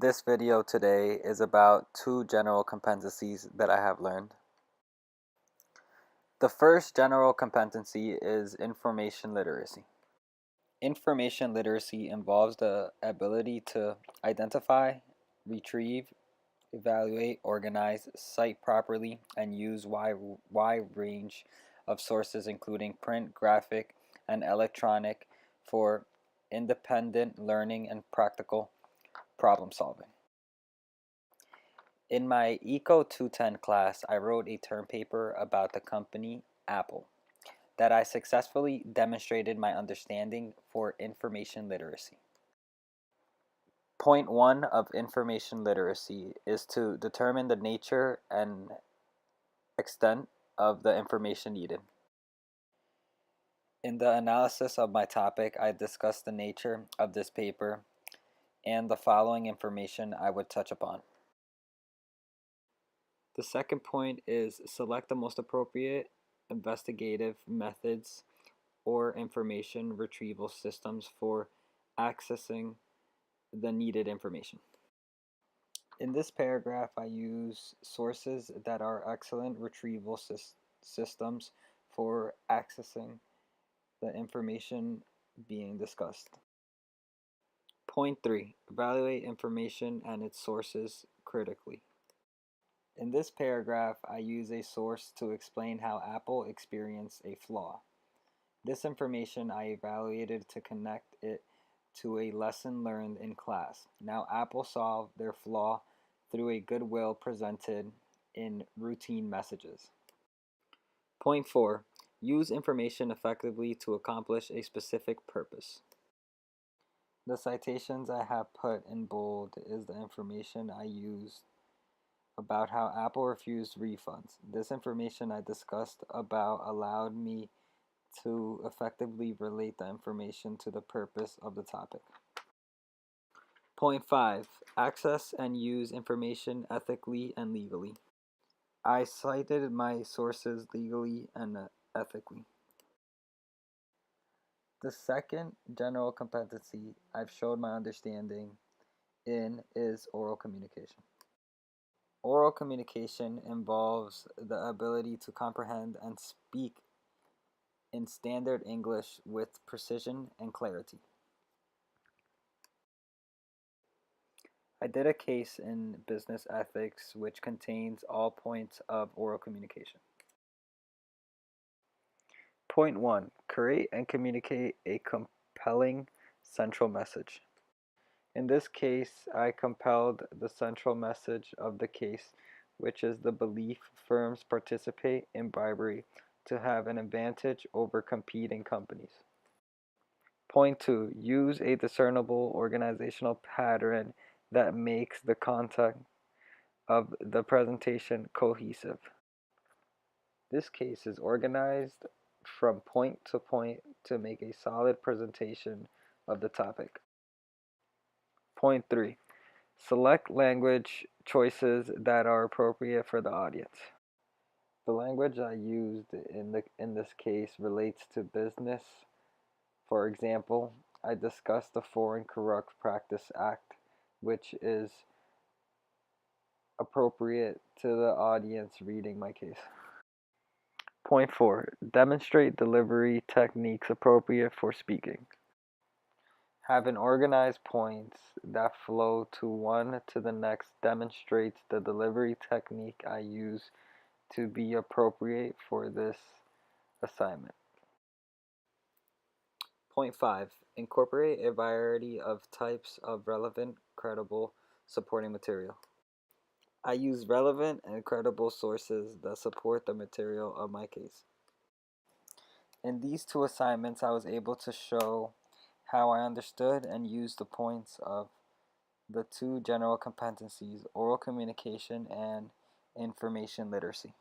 This video today is about two general competencies that I have learned. The first general competency is information literacy. Information literacy involves the ability to identify, retrieve, evaluate, organize, cite properly, and use wide range of sources including print, graphic, and electronic for independent learning and practical problem solving. In my Eco 210 class, I wrote a term paper about the company Apple that I successfully demonstrated my understanding for information literacy. Point 1 of information literacy is to determine the nature and extent of the information needed. In the analysis of my topic, I discussed the nature of this paper and the following information I would touch upon. The second point is select the most appropriate investigative methods or information retrieval systems for accessing the needed information. In this paragraph, I use sources that are excellent retrieval systems for accessing the information being discussed. Point 3. Evaluate information and its sources critically. In this paragraph, I use a source to explain how Apple experienced a flaw. This information I evaluated to connect it to a lesson learned in class. Now Apple solved their flaw through a goodwill presented in routine messages. Point 4. Use information effectively to accomplish a specific purpose. The citations I have put in bold is the information I used about how Apple refused refunds. This information I discussed about allowed me to effectively relate the information to the purpose of the topic. Point 5. Access and use information ethically and legally. I cited my sources legally and ethically. The second general competency I've showed my understanding in is oral communication. Oral communication involves the ability to comprehend and speak in standard English with precision and clarity. I did a case in business ethics which contains all points of oral communication. Point 1. Create and communicate a compelling central message. In this case, I compelled the central message of the case, which is the belief firms participate in bribery to have an advantage over competing companies. Point 2. Use a discernible organizational pattern that makes the content of the presentation cohesive. This case is organized from point to point to make a solid presentation of the topic. Point 3. Select language choices that are appropriate for the audience. The language I used in this case relates to business. For example, I discussed the Foreign Corrupt Practice Act, which is appropriate to the audience reading my case. Point 4. Demonstrate delivery techniques appropriate for speaking. Having organized points that flow to one to the next demonstrates the delivery technique I use to be appropriate for this assignment. Point 5. Incorporate a variety of types of relevant, credible, supporting material. I use relevant and credible sources that support the material of my case. In these two assignments, I was able to show how I understood and used the points of the two general competencies, oral communication and information literacy.